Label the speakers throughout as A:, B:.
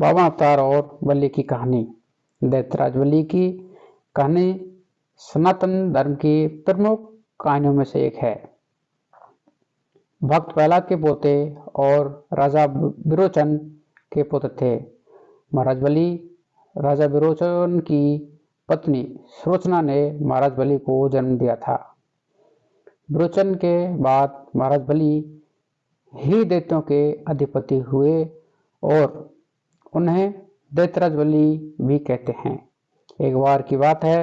A: बावन अवतार और बलि की कहानी। दैत्यराज बलि की कहानी सनातन धर्म की प्रमुख कहानियों में से एक है। भक्त प्रहलाद के पोते और राजा विरोचन के पुत्र थे। महाराज बलि राजा विरोचन की पत्नी सुलोचना ने महाराज बलि को जन्म दिया था। विरोचन के बाद महाराज बलि ही दैत्यों के अधिपति हुए और उन्हें दैत्यराज बलि भी कहते हैं। एक बार की बात है,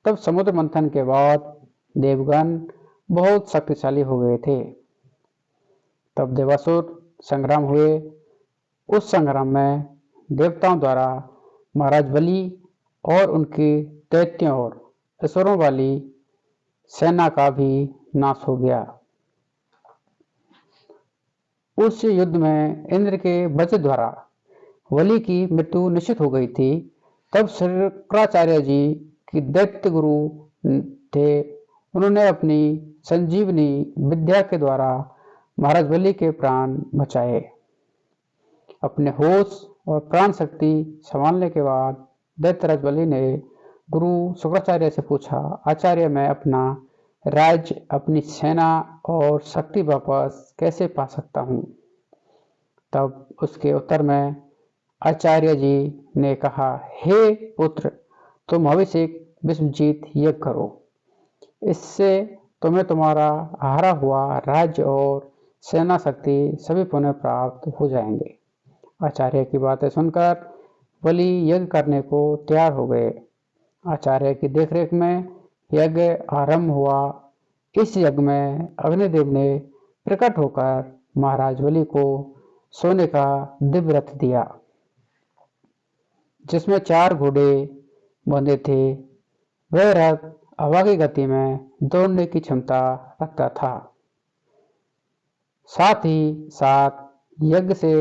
A: तब समुद्र मंथन के बाद देवगण बहुत शक्तिशाली हो गए थे। तब देवासुर संग्राम हुए। उस संग्राम में देवताओं द्वारा महाराज बलि और उनकी दैत्यों और असुरों वाली सेना का भी नाश हो गया। उस युद्ध में इंद्र के वज्र द्वारा बलि की मृत्यु निश्चित हो गई थी। तब शुक्राचार्य जी की दैत्य गुरु थे, उन्होंने अपनी संजीवनी विद्या के द्वारा महाराज बलि के प्राण बचाए। अपने होश और प्राण शक्ति संभालने के बाद दैत्यराज बलि ने गुरु शुक्राचार्य से पूछा, आचार्य मैं अपना राज्य, अपनी सेना और शक्ति वापस कैसे पा सकता हूँ? तब उसके उत्तर में आचार्य जी ने कहा, हे पुत्र, तुम अभिषेक विश्वजीत यज्ञ करो। इससे तुम्हें तुम्हारा हारा हुआ राज्य और सेना शक्ति सभी पुनः प्राप्त हो जाएंगे। आचार्य की बातें सुनकर बलि यज्ञ करने को तैयार हो गए। आचार्य की देखरेख में यज्ञ आरंभ हुआ। इस यज्ञ में अग्निदेव ने प्रकट होकर महाराज बलि को सोने का दिव्य रथ दिया, जिसमें 4 घोड़े बंधे थे। वह रथ हवा की गति में दौड़ने की क्षमता रखता था। साथ ही साथ यज्ञ से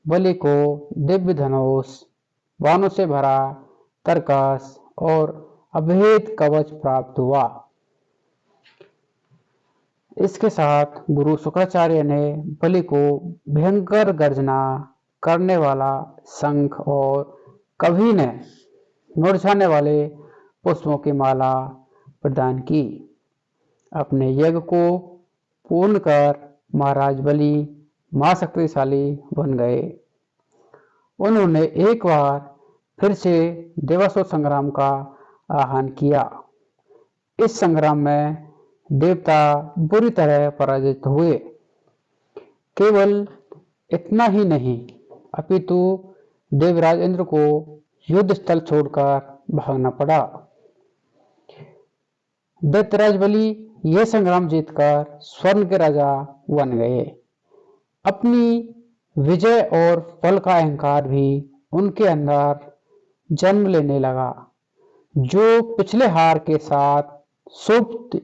A: बलि को दिव्य धनुष, बाणों से भरा तरकस और अभेद कवच प्राप्त हुआ। इसके साथ गुरु शुक्राचार्य ने बलि को भयंकर गर्जना करने वाला शंख और कभी न मुरझाने वाले पुष्पों की माला प्रदान की। अपने यज्ञ को पूर्ण कर महाराज बलि महाशक्तिशाली बन गए। उन्होंने एक बार फिर से देवासुर संग्राम का आह्वान किया। इस संग्राम में देवता बुरी तरह पराजित हुए। केवल इतना ही नहीं, अपितु देवराज इंद्र को युद्ध स्थल छोड़कर भागना पड़ा। दैत्यराज बलि यह संग्राम जीतकर स्वर्ण के राजा बन गए। अपनी विजय और बल का अहंकार भी उनके अंदर जन्म लेने लगा, जो पिछले हार के साथ सुप्त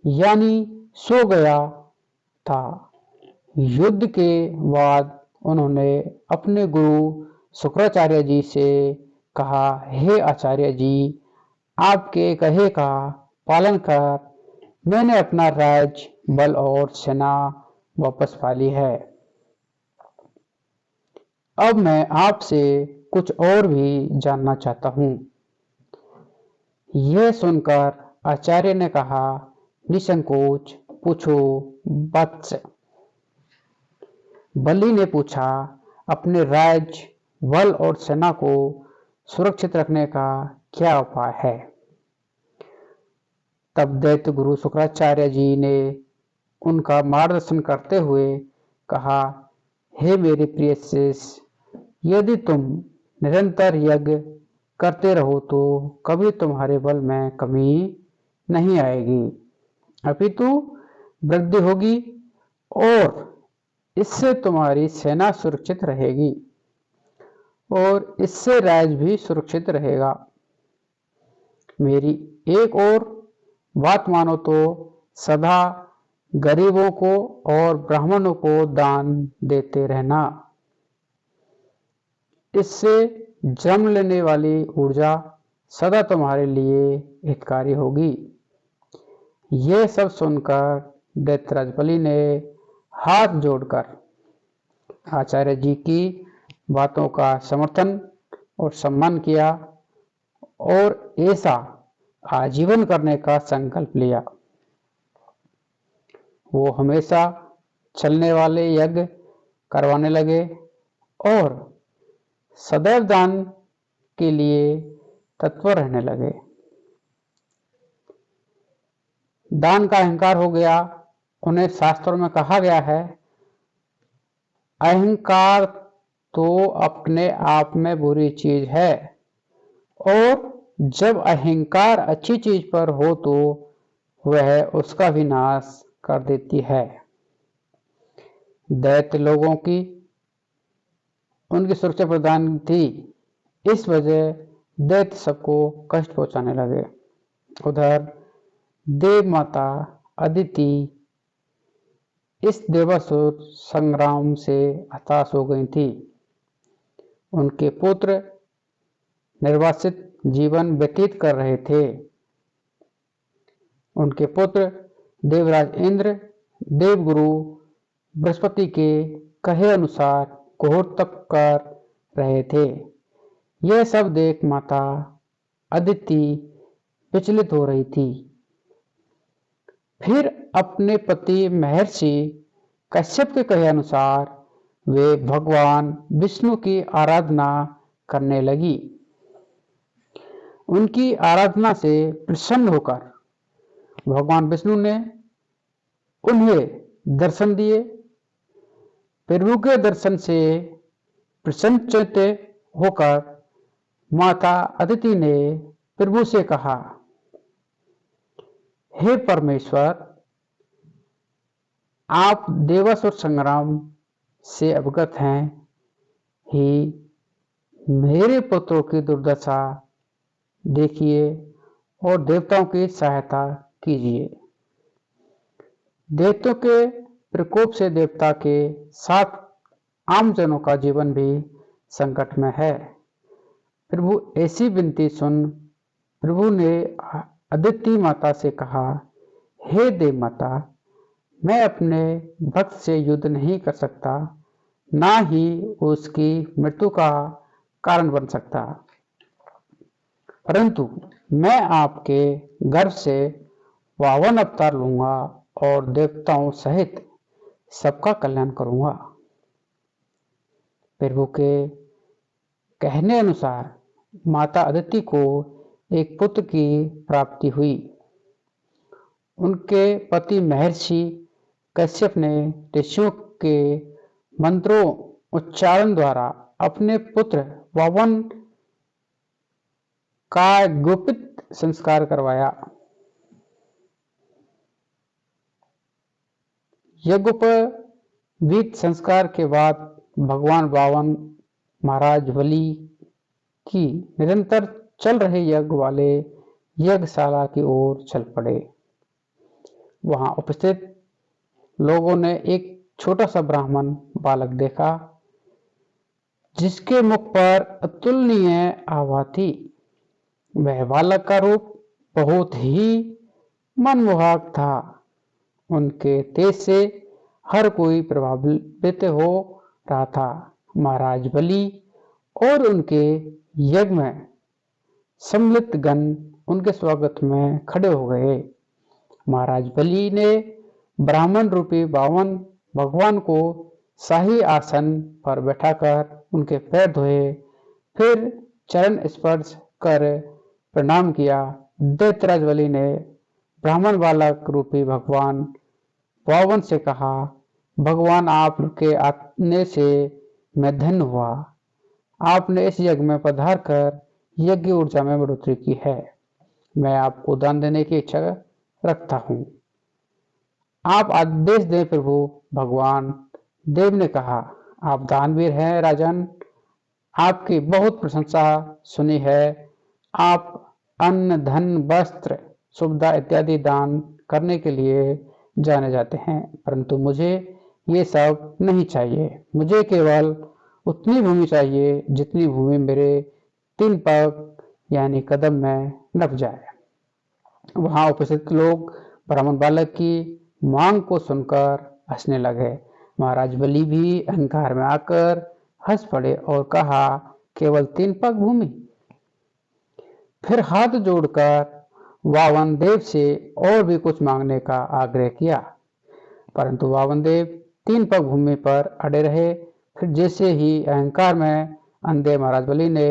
A: यानी सो गया था। युद्ध के बाद उन्होंने अपने गुरु शुक्राचार्य जी से कहा, हे आचार्य जी, आपके कहे का पालन कर मैंने अपना राज्य, बल और सेना वापस पा ली है। अब मैं आपसे कुछ और भी जानना चाहता हूँ। यह सुनकर आचार्य ने कहा, निसंकोच पूछो वत्स। बलि ने पूछा, अपने राज्य, बल और सेना को सुरक्षित रखने का क्या उपाय है? तब दैत्य गुरु शुक्राचार्य जी ने उनका मार्गदर्शन करते हुए कहा, हे मेरे प्रिय शिष्य, यदि तुम निरंतर यज्ञ करते रहो तो कभी तुम्हारे बल में कमी नहीं आएगी, अपितु वृद्धि होगी और इससे तुम्हारी सेना सुरक्षित रहेगी और इससे राज्य भी सुरक्षित रहेगा। मेरी एक और बात मानो तो सदा गरीबों को और ब्राह्मणों को दान देते रहना। इससे जन्म लेने वाली ऊर्जा सदा तुम्हारे लिए हितकारी होगी। यह सब सुनकर दैत्यराज बलि ने हाथ जोड़कर आचार्य जी की बातों का समर्थन और सम्मान किया और ऐसा आजीवन करने का संकल्प लिया। वो हमेशा चलने वाले यज्ञ करवाने लगे और सदैव दान के लिए तत्पर रहने लगे। दान का अहंकार हो गया। उन्हें शास्त्रों में कहा गया है, अहंकार तो अपने आप में बुरी चीज है और जब अहंकार अच्छी चीज पर हो तो वह उसका विनाश कर देती है। दैत्य लोगों की उनकी सुरक्षा प्रदान थी, इस वजह दैत्य सबको कष्ट पहुंचाने लगे। उधर देव माता अदिति इस देवासुर संग्राम से हताश हो गई थी। उनके पुत्र निर्वासित जीवन व्यतीत कर रहे थे। उनके पुत्र देवराज इंद्र देवगुरु बृहस्पति के कहे अनुसार घोर तप कर रहे थे। यह सब देख माता अदिति विचलित हो रही थी। फिर अपने पति महर्षि कश्यप के कहे अनुसार वे भगवान विष्णु की आराधना करने लगी। उनकी आराधना से प्रसन्न होकर भगवान विष्णु ने उन्हें दर्शन दिए। प्रभु के दर्शन से प्रसन्नचित्त होकर माता अदिति ने प्रभु से कहा, हे परमेश्वर, आप देवासुर संग्राम से अवगत हैं ही मेरे पुत्रों की दुर्दशा देखिए और देवताओं की सहायता कीजिए। दैत्यों के प्रकोप से देवता के साथ आम जनों का जीवन भी संकट में है। प्रभु ऐसी विनती सुन प्रभु ने अदिति माता से कहा, हे देव माता, मैं अपने भक्त से युद्ध नहीं कर सकता, ना ही उसकी मृत्यु का कारण बन सकता, परंतु मैं आपके गर्भ से वामन अवतार लूंगा और देवताओं सहित सबका कल्याण करूंगा। प्रभु के कहने अनुसार माता अदिति को एक पुत्र की प्राप्ति हुई। उनके पति महर्षि कश्यप ने ऋषियों के मंत्रों उच्चारण द्वारा अपने पुत्र वामन का गुप्त संस्कार करवाया। यज्ञोपवीत संस्कार के बाद भगवान वामन महाराज बलि की निरंतर चल रहे यज्ञ वाले यज्ञशाला की ओर चल पड़े। वहां उपस्थित लोगों ने एक छोटा सा ब्राह्मण बालक देखा, जिसके मुख पर अतुलनीय आभा थी। वह बालक का रूप बहुत ही मनमोहक था। उनके तेज से हर कोई प्रभावित हो रहा था। महाराज बलि और उनके यज्ञ में सम्मिलित गण उनके स्वागत में खड़े हो गए। महाराज बलि ने ब्राह्मण रूपी वामन भगवान को शाही आसन पर बैठाकर उनके पैर धोए, फिर चरण स्पर्श कर प्रणाम किया। दैत्यराज बलि ने ब्राह्मण बालक रूपी भगवान वामन से कहा, भगवान, आपके आने से मैं धन्य हुआ। आपने इस यज्ञ में पधार कर यज्ञ ऊर्जा में बढ़ोतरी की है। मैं आपको दान देने की इच्छा रखता हूँ। आप आदेश दें प्रभु। भगवान देव ने कहा, आप दानवीर हैं राजन, आपकी बहुत प्रशंसा सुनी है। आप अन्न, धन, वस्त्र, सुविधा इत्यादि दान करने के लिए जाने जाते हैं, परंतु मुझे ये सब नहीं चाहिए। मुझे केवल उतनी भूमि चाहिए जितनी भूमि मेरे 3 पग यानी कदम में नप जाए। वहां उपस्थित लोग ब्राह्मण बालक की मांग को सुनकर हंसने लगे। महाराज बलि भी अहंकार में आकर हंस पड़े और कहा, केवल 3 पग भूमि? फिर हाथ जोड़कर वामन देव से और भी कुछ मांगने का आग्रह किया, परंतु वामन देव 3 पग भूमि पर अड़े रहे। फिर जैसे ही अहंकार में अंधे महाराज बलि ने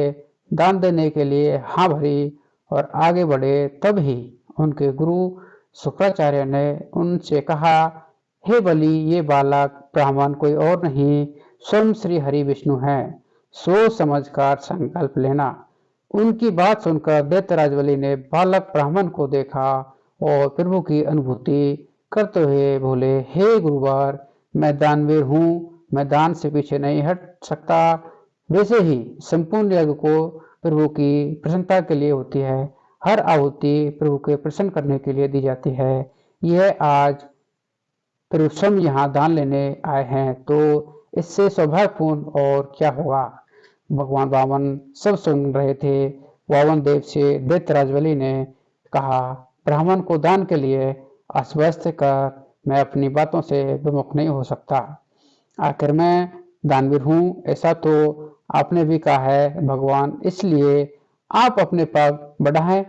A: दान देने के लिए हाँ भरी और आगे बढ़े, तब ही उनके गुरु शुक्राचार्य ने उनसे कहा, हे बलि, ये बालक ब्राह्मण कोई और नहीं, स्वयं श्री हरि विष्णु हैं, सोच समझकर संकल्प लेना। उनकी बात सुनकर दैत्यराज बलि ने बालक ब्राह्मण को देखा और प्रभु की अनुभूति करते हुए बोले, हे गुरुवर, मैं दानवीर हूँ, मैं दान से पीछे नहीं हट सकता। वैसे ही संपूर्ण यज्ञ को प्रभु की प्रसन्नता के लिए होती है, हर आहुति प्रभु के प्रसन्न करने के लिए दी जाती है। यह आज प्रभु स्वयं यहाँ दान लेने आए हैं, तो इससे सौभाग्यपूर्ण और क्या होगा। भगवान वामन सब सुन रहे थे। वामन देव से दैत्यराज बलि ने कहा, ब्राह्मण को दान के लिए आश्वस्त कर मैं अपनी बातों से विमुख नहीं हो सकता। आखिर मैं दानवीर हूँ, ऐसा तो आपने भी कहा है भगवान, इसलिए आप अपने पग बढ़ाएं।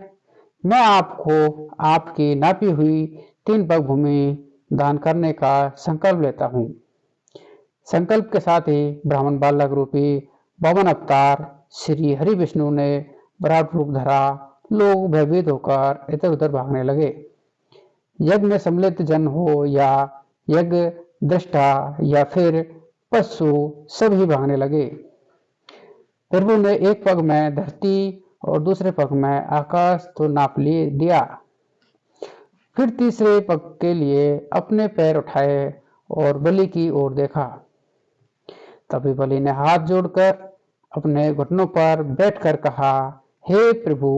A: मैं आपको आपकी नापी हुई 3 पग भूमि दान करने का संकल्प लेता हूँ। संकल्प के साथ ही ब्राह्मण बालक रूपी वामन अवतार श्री हरि विष्णु ने विराट रूप धरा। लोग भयभीत होकर इधर उधर भागने लगे। यज्ञ में सम्मिलित जन हो या यज्ञ दृष्टा या फिर पशु, सभी भागने लगे। प्रभु ने एक पग में धरती और दूसरे पग में आकाश तो नाप लिया। फिर तीसरे पग के लिए अपने पैर उठाए और बलि की ओर देखा। तभी बलि ने हाथ जोड़कर अपने घुटनों पर बैठकर कहा, हे प्रभु,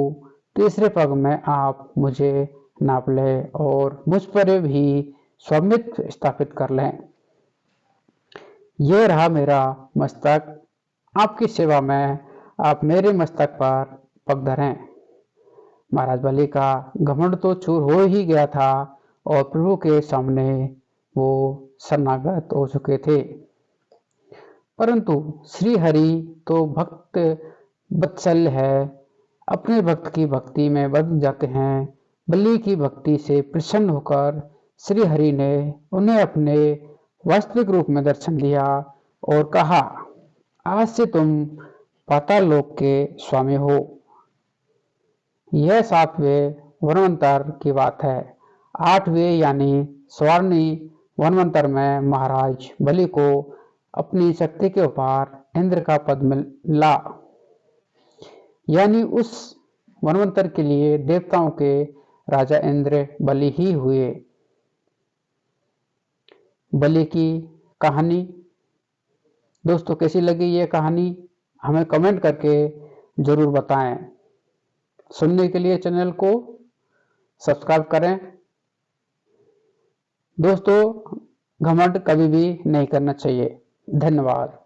A: तीसरे पग में आप मुझे नाप लें और मुझ पर भी स्वामित्व स्थापित कर लें। यह रहा मेरा मस्तक, आपकी सेवा में आप मेरे मस्तक पर पग धरें। महाराज बलि का घमंड तो चूर हो ही गया था और प्रभु के सामने वो शरणागत हो चुके थे। परंतु श्री हरि तो भक्त वत्सल है, अपने भक्त की भक्ति में बंध जाते हैं। बलि की भक्ति से प्रसन्न होकर श्री हरि ने उन्हें अपने वास्तविक रूप में दर्शन दिया और कहा, आज से तुम पाताल लोक के स्वामी हो। यह 7वें वनवंतर की बात है। 8वें यानी स्वर्णी वनवंतर में महाराज बलि को अपनी शक्ति के उपार इंद्र का पद मिला, यानी उस वनवंतर के लिए देवताओं के राजा इंद्र बलि ही हुए। बलि की कहानी दोस्तों कैसी लगी ये कहानी, हमें कमेंट करके जरूर बताएं। सुनने के लिए चैनल को सब्सक्राइब करें। दोस्तों, घमंड कभी भी नहीं करना चाहिए। धन्यवाद।